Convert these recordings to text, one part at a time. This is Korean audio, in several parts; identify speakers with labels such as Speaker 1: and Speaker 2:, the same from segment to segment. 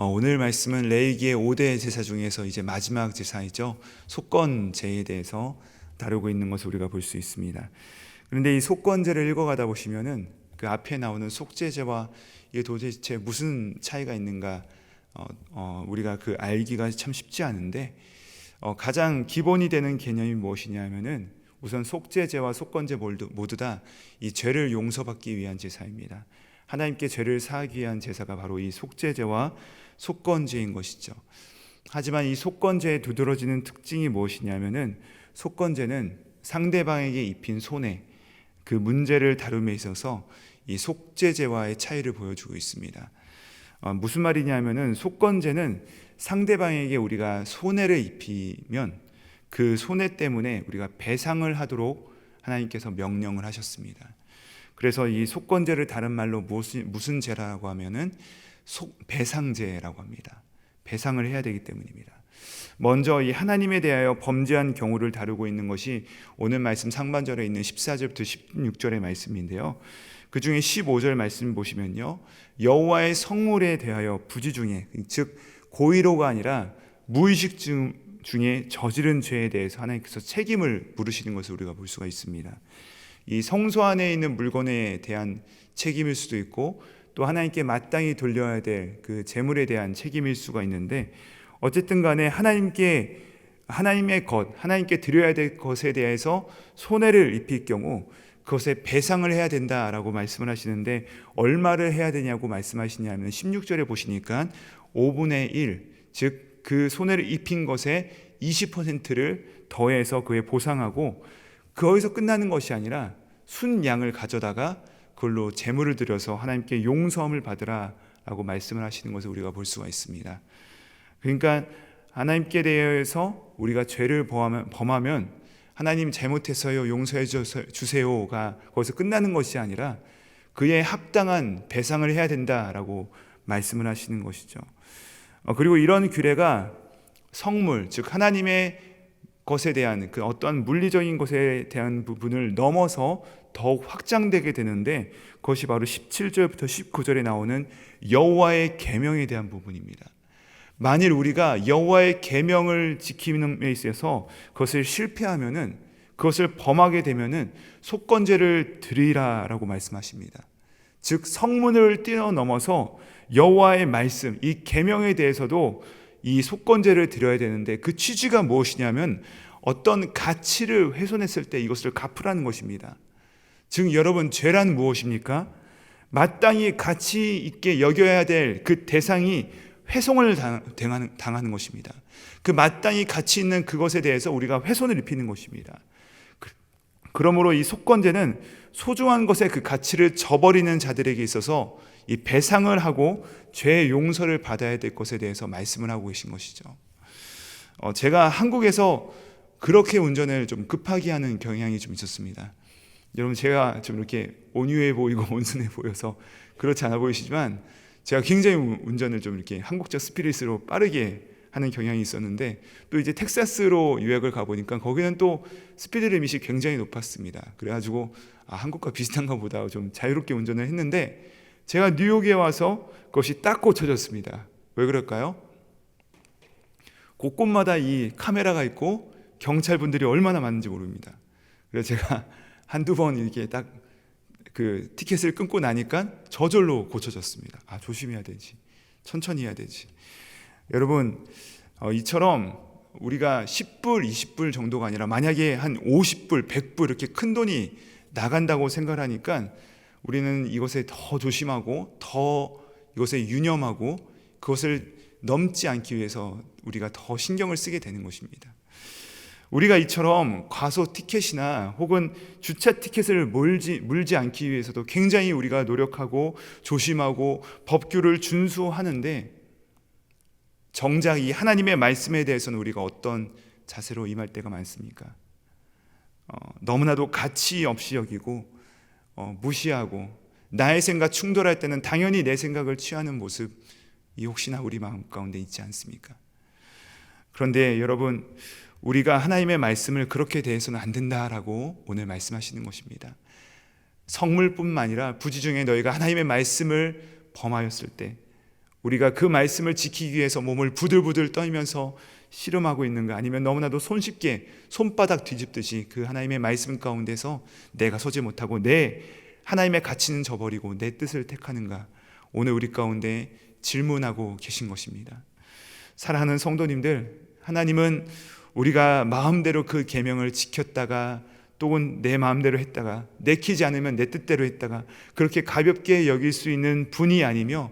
Speaker 1: 오늘 말씀은 레위기의 5대 제사 중에서 이제 마지막 제사이죠. 속건제에 대해서 다루고 있는 것을 우리가 볼 수 있습니다. 그런데 이 속건제를 읽어가다 보시면은 그 앞에 나오는 속죄제와 이게 도대체 무슨 차이가 있는가 우리가 그 알기가 참 쉽지 않은데 가장 기본이 되는 개념이 무엇이냐면은 우선 속죄제와 속건제 모두 다 이 죄를 용서받기 위한 제사입니다. 하나님께 죄를 사하기 위한 제사가 바로 이 속죄제와 속건제인 것이죠. 하지만 이 속건제에 두드러지는 특징이 무엇이냐면은 속건제는 상대방에게 입힌 손해, 그 문제를 다룸에 있어서 이 속죄제와의 차이를 보여주고 있습니다. 무슨 말이냐면은 속건제는 상대방에게 우리가 손해를 입히면 그 손해 때문에 우리가 배상을 하도록 하나님께서 명령을 하셨습니다. 그래서 이 속건제를 다른 말로 무슨 제라고 하면은 배상제라고 합니다. 배상을 해야 되기 때문입니다. 먼저 이 하나님에 대하여 범죄한 경우를 다루고 있는 것이 오늘 말씀 상반절에 있는 14절부터 16절의 말씀인데요. 그 중에 15절 말씀 보시면요, 여호와의 성물에 대하여 부지 중에, 즉 고의로가 아니라 무의식 중에 저지른 죄에 대해서 하나님께서 책임을 물으시는 것을 우리가 볼 수가 있습니다. 이 성소 안에 있는 물건에 대한 책임일 수도 있고 또 하나님께 마땅히 돌려야 될 그 재물에 대한 책임일 수가 있는데, 어쨌든 간에 하나님께 드려야 될 것에 대해서 손해를 입힐 경우 그것에 배상을 해야 된다라고 말씀을 하시는데, 얼마를 해야 되냐고 말씀하시냐면 16절에 보시니까 5분의 1, 즉 그 손해를 입힌 것의 20%를 더해서 그에 보상하고, 거기서 끝나는 것이 아니라 순양을 가져다가 그걸로 제물을 드려서 하나님께 용서함을 받으라라고 말씀을 하시는 것을 우리가 볼 수가 있습니다. 그러니까 하나님께 대해서 우리가 죄를 범하면 하나님 잘못했어요, 용서해 주세요가 거기서 끝나는 것이 아니라 그에 합당한 배상을 해야 된다라고 말씀을 하시는 것이죠. 그리고 이런 규례가 성물, 즉 하나님의 것에 대한 그 어떠한 물리적인 것에 대한 부분을 넘어서 더욱 확장되게 되는데, 그것이 바로 17절부터 19절에 나오는 여호와의 계명에 대한 부분입니다. 만일 우리가 여호와의 계명을 지키는 데 있어서 그것을 실패하면은, 그것을 범하게 되면은 속건제를 드리라라고 말씀하십니다. 즉 성문을 뛰어넘어서 여호와의 말씀, 이 계명에 대해서도 이 속건제를 드려야 되는데, 그 취지가 무엇이냐면 어떤 가치를 훼손했을 때 이것을 갚으라는 것입니다. 즉 여러분, 죄란 무엇입니까? 마땅히 가치 있게 여겨야 될 그 대상이 훼손을 당하는 것입니다. 그 마땅히 가치 있는 그것에 대해서 우리가 훼손을 입히는 것입니다. 그러므로 이 속건제는 소중한 것의 그 가치를 저버리는 자들에게 있어서 이 배상을 하고 죄의 용서를 받아야 될 것에 대해서 말씀을 하고 계신 것이죠. 제가 한국에서 그렇게 운전을 좀 급하게 하는 경향이 좀 있었습니다. 여러분, 제가 좀 이렇게 온유해 보이고 온순해 보여서 그렇지 않아 보이시지만 제가 굉장히 운전을 좀 이렇게 한국적 스피릿으로 빠르게 하는 경향이 있었는데, 또 이제 텍사스로 유학을 가보니까 거기는 또 스피드 리밋이 굉장히 높았습니다. 그래가지고 한국과 비슷한가 보다 좀 자유롭게 운전을 했는데, 제가 뉴욕에 와서 그것이 딱 고쳐졌습니다. 왜 그럴까요? 곳곳마다 이 카메라가 있고 경찰분들이 얼마나 많은지 모릅니다. 그래서 제가 한두 번 이렇게 딱 그 티켓을 끊고 나니까 저절로 고쳐졌습니다. 조심해야 되지, 천천히 해야 되지. 여러분, 이처럼 우리가 10불, 20불 정도가 아니라 만약에 한 50불, 100불 이렇게 큰 돈이 나간다고 생각을 하니까 우리는 이것에 더 조심하고 더 이것에 유념하고 그것을 넘지 않기 위해서 우리가 더 신경을 쓰게 되는 것입니다. 우리가 이처럼 과소 티켓이나 혹은 주차 티켓을 물지 않기 위해서도 굉장히 우리가 노력하고 조심하고 법규를 준수하는데, 정작 이 하나님의 말씀에 대해서는 우리가 어떤 자세로 임할 때가 많습니까? 너무나도 가치 없이 여기고 무시하고, 나의 생각 충돌할 때는 당연히 내 생각을 취하는 모습, 이 혹시나 우리 마음 가운데 있지 않습니까? 그런데 여러분, 우리가 하나님의 말씀을 그렇게 대해서는 안 된다라고 오늘 말씀하시는 것입니다. 성물뿐만 아니라 부지 중에 너희가 하나님의 말씀을 범하였을 때 우리가 그 말씀을 지키기 위해서 몸을 부들부들 떨면서 씨름하고 있는가, 아니면 너무나도 손쉽게 손바닥 뒤집듯이 그 하나님의 말씀 가운데서 내가 서지 못하고 내 하나님의 가치는 저버리고 내 뜻을 택하는가, 오늘 우리 가운데 질문하고 계신 것입니다. 사랑하는 성도님들, 하나님은 우리가 마음대로 그 계명을 지켰다가 또는 내 마음대로 했다가 내키지 않으면 내 뜻대로 했다가 그렇게 가볍게 여길 수 있는 분이 아니며,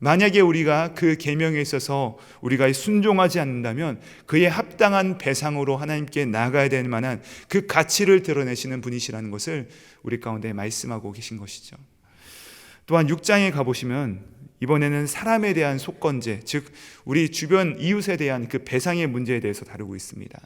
Speaker 1: 만약에 우리가 그 계명에 있어서 우리가 순종하지 않는다면 그에 합당한 배상으로 하나님께 나아가야 될 만한 그 가치를 드러내시는 분이시라는 것을 우리 가운데 말씀하고 계신 것이죠. 또한 6장에 가보시면 이번에는 사람에 대한 속건제, 즉 우리 주변 이웃에 대한 그 배상의 문제에 대해서 다루고 있습니다.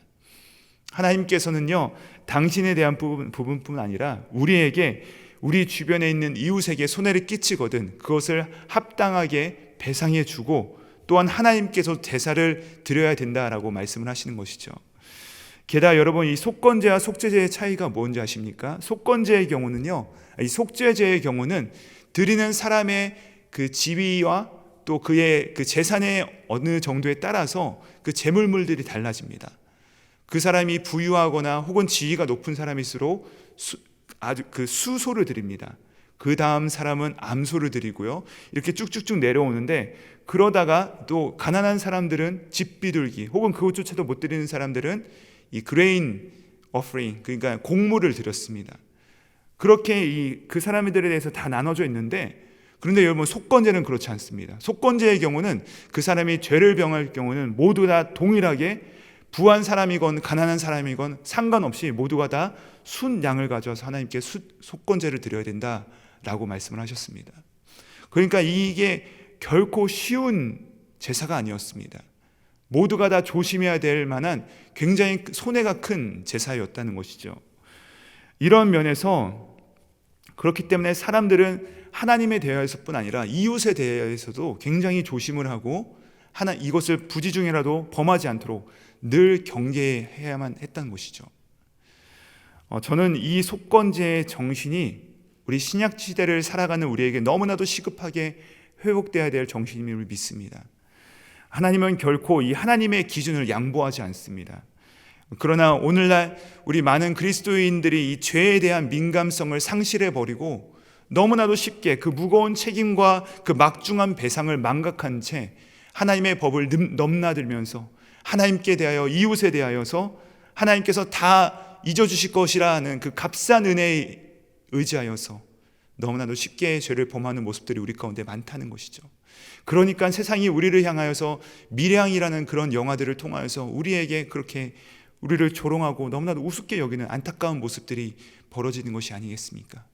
Speaker 1: 하나님께서는요, 당신에 대한 부분뿐 아니라 우리에게, 우리 주변에 있는 이웃에게 손해를 끼치거든 그것을 합당하게 배상해 주고, 또한 하나님께서 제사를 드려야 된다라고 말씀을 하시는 것이죠. 게다가 여러분, 이 속건제와 속죄제의 차이가 뭔지 아십니까? 속건제의 경우는요, 이 속죄제의 경우는 드리는 사람의 그 지위와 또 그의 그 재산의 어느 정도에 따라서 그 제물물들이 달라집니다. 그 사람이 부유하거나 혹은 지위가 높은 사람일수록 아주 그 수소를 드립니다. 그 다음 사람은 암소를 드리고요. 이렇게 쭉쭉쭉 내려오는데, 그러다가 또 가난한 사람들은 집 비둘기 혹은 그것조차도 못 드리는 사람들은 이 그레인 어프링, 그러니까 곡물을 드렸습니다. 그렇게 그 사람들에 대해서 다 나눠져 있는데, 그런데 여러분, 속건제는 그렇지 않습니다. 속건제의 경우는 그 사람이 죄를 병할 경우는 모두 다 동일하게 부한 사람이건 가난한 사람이건 상관없이 모두가 다 순양을 가져와서 하나님께 속건제를 드려야 된다라고 말씀을 하셨습니다. 그러니까 이게 결코 쉬운 제사가 아니었습니다. 모두가 다 조심해야 될 만한 굉장히 손해가 큰 제사였다는 것이죠. 이런 면에서 그렇기 때문에 사람들은 하나님에 대하여서뿐 아니라 이웃에 대하여서도 굉장히 조심을 하고 이것을 부지 중이라도 범하지 않도록 늘 경계해야만 했다는 것이죠. 저는 이 속건제의 정신이 우리 신약 시대를 살아가는 우리에게 너무나도 시급하게 회복되어야 될 정신임을 믿습니다. 하나님은 결코 이 하나님의 기준을 양보하지 않습니다. 그러나 오늘날 우리 많은 그리스도인들이 이 죄에 대한 민감성을 상실해버리고 너무나도 쉽게 그 무거운 책임과 그 막중한 배상을 망각한 채 하나님의 법을 넘나들면서 하나님께 대하여, 이웃에 대하여서 하나님께서 다 잊어주실 것이라는 그 값싼 은혜에 의지하여서 너무나도 쉽게 죄를 범하는 모습들이 우리 가운데 많다는 것이죠. 그러니까 세상이 우리를 향하여서 미량이라는 그런 영화들을 통하여서 우리에게 그렇게 우리를 조롱하고 너무나도 우습게 여기는 안타까운 모습들이 벌어지는 것이 아니겠습니까?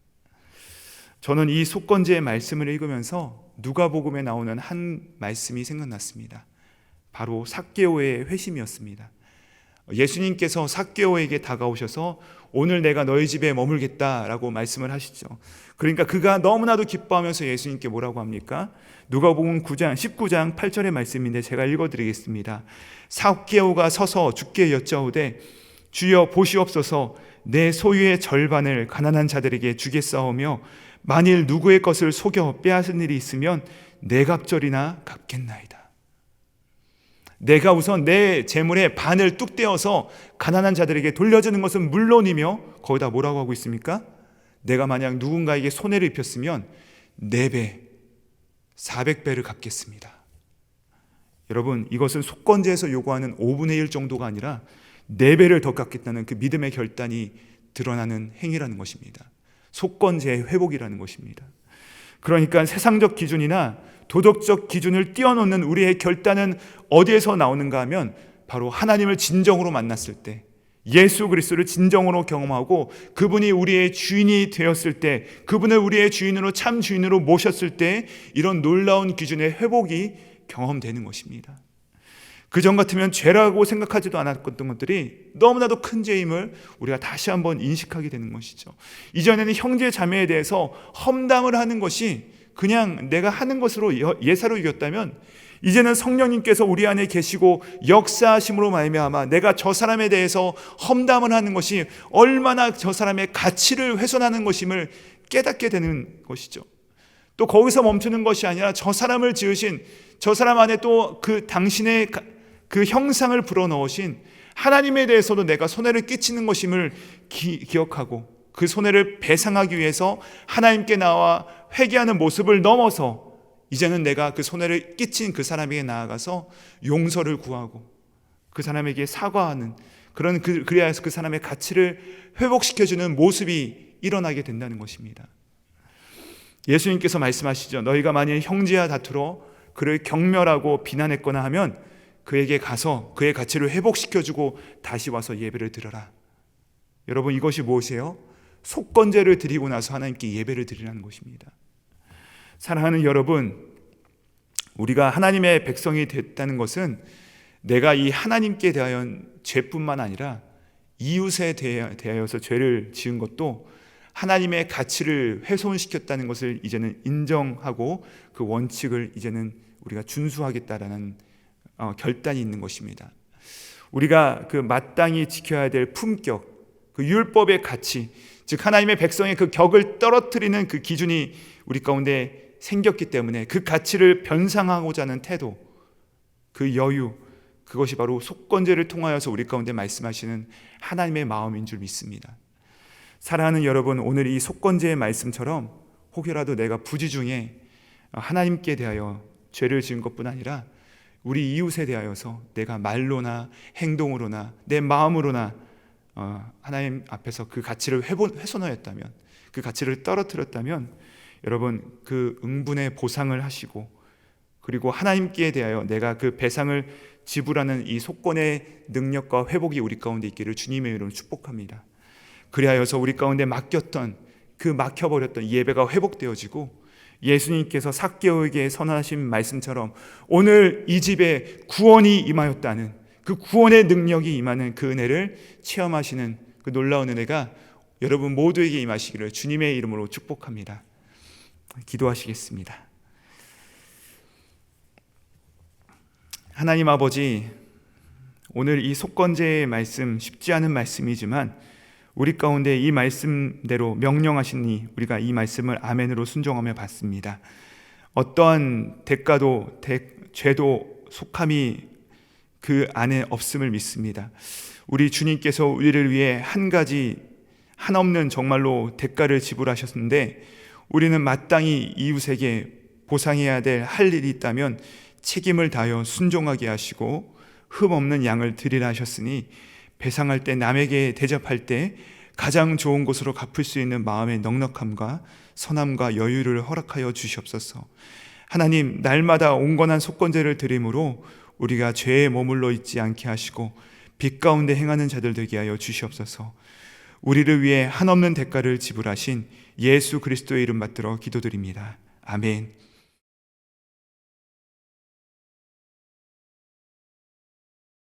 Speaker 1: 저는 이 속건제의 말씀을 읽으면서 누가복음에 나오는 한 말씀이 생각났습니다. 바로 삭개오의 회심이었습니다. 예수님께서 삭개오에게 다가오셔서 오늘 내가 너희 집에 머물겠다라고 말씀을 하시죠. 그러니까 그가 너무나도 기뻐하면서 예수님께 뭐라고 합니까? 누가복음 19장 8절의 말씀인데 제가 읽어드리겠습니다. 삭개오가 서서 주께 여짜오되 주여 보시옵소서, 내 소유의 절반을 가난한 자들에게 주겠사오며 만일 누구의 것을 속여 빼앗은 일이 있으면 내 갑절이나 갚겠나이다. 내가 우선 내 재물의 반을 뚝 떼어서 가난한 자들에게 돌려주는 것은 물론이며, 거기다 뭐라고 하고 있습니까? 내가 만약 누군가에게 손해를 입혔으면 4배, 400배를 갚겠습니다. 여러분, 이것은 속건제에서 요구하는 5분의 1 정도가 아니라 4배를 더 갚겠다는 그 믿음의 결단이 드러나는 행위라는 것입니다. 속건제의 회복이라는 것입니다. 그러니까 세상적 기준이나 도덕적 기준을 뛰어넘는 우리의 결단은 어디에서 나오는가 하면 바로 하나님을 진정으로 만났을 때, 예수 그리스도를 진정으로 경험하고 그분이 우리의 주인이 되었을 때, 그분을 우리의 주인으로, 참 주인으로 모셨을 때 이런 놀라운 기준의 회복이 경험되는 것입니다. 그전 같으면 죄라고 생각하지도 않았던 것들이 너무나도 큰 죄임을 우리가 다시 한번 인식하게 되는 것이죠. 이전에는 형제 자매에 대해서 험담을 하는 것이 그냥 내가 하는 것으로 예사로 여겼다면, 이제는 성령님께서 우리 안에 계시고 역사하심으로 말미암아 내가 저 사람에 대해서 험담을 하는 것이 얼마나 저 사람의 가치를 훼손하는 것임을 깨닫게 되는 것이죠. 또 거기서 멈추는 것이 아니라 저 사람을 지으신 저 사람 안에 또 그 당신의 그 형상을 불어넣으신 하나님에 대해서도 내가 손해를 끼치는 것임을 기억하고 그 손해를 배상하기 위해서 하나님께 나와 회개하는 모습을 넘어서 이제는 내가 그 손해를 끼친 그 사람에게 나아가서 용서를 구하고 그 사람에게 사과하는 그런 그래야 그 사람의 가치를 회복시켜주는 모습이 일어나게 된다는 것입니다. 예수님께서 말씀하시죠. 너희가 만일 형제와 다투러 그를 경멸하고 비난했거나 하면 그에게 가서 그의 가치를 회복시켜주고 다시 와서 예배를 드려라. 여러분, 이것이 무엇이에요? 속건제를 드리고 나서 하나님께 예배를 드리라는 것입니다. 사랑하는 여러분, 우리가 하나님의 백성이 됐다는 것은 내가 이 하나님께 대하여 죄뿐만 아니라 이웃에 대하여서 죄를 지은 것도 하나님의 가치를 훼손시켰다는 것을 이제는 인정하고 그 원칙을 이제는 우리가 준수하겠다라는 결단이 있는 것입니다. 우리가 그 마땅히 지켜야 될 품격, 그 율법의 가치, 즉 하나님의 백성의 그 격을 떨어뜨리는 그 기준이 우리 가운데 생겼기 때문에 그 가치를 변상하고자 하는 태도, 그 여유, 그것이 바로 속건제를 통하여서 우리 가운데 말씀하시는 하나님의 마음인 줄 믿습니다. 사랑하는 여러분, 오늘 이 속건제의 말씀처럼 혹여라도 내가 부지 중에 하나님께 대하여 죄를 지은 것뿐 아니라 우리 이웃에 대하여서 내가 말로나 행동으로나 내 마음으로나 하나님 앞에서 그 가치를 훼손하였다면, 그 가치를 떨어뜨렸다면 여러분, 그 응분의 보상을 하시고 그리고 하나님께 대하여 내가 그 배상을 지불하는 이 속건의 능력과 회복이 우리 가운데 있기를 주님의 이름으로 축복합니다. 그리하여서 우리 가운데 막혀버렸던 예배가 회복되어지고 예수님께서 삭개오에게 선언하신 말씀처럼 오늘 이 집에 구원이 임하였다는 그 구원의 능력이 임하는 그 은혜를 체험하시는 그 놀라운 은혜가 여러분 모두에게 임하시기를 주님의 이름으로 축복합니다. 기도하시겠습니다. 하나님 아버지, 오늘 이 속건제의 말씀 쉽지 않은 말씀이지만 우리 가운데 이 말씀대로 명령하시니 우리가 이 말씀을 아멘으로 순종하며 받습니다. 어떠한 대가도 죄도 속함이 그 안에 없음을 믿습니다. 우리 주님께서 우리를 위해 한 가지 한없는 정말로 대가를 지불하셨는데 우리는 마땅히 이웃에게 보상해야 될 할 일이 있다면 책임을 다하여 순종하게 하시고 흠없는 양을 드리라 하셨으니 배상할 때 남에게 대접할 때 가장 좋은 곳으로 갚을 수 있는 마음의 넉넉함과 선함과 여유를 허락하여 주시옵소서. 하나님, 날마다 온건한 속건제를 드림으로 우리가 죄에 머물러 있지 않게 하시고 빛 가운데 행하는 자들 되게 하여 주시옵소서. 우리를 위해 한없는 대가를 지불하신 예수 그리스도의 이름 받들어 기도드립니다. 아멘.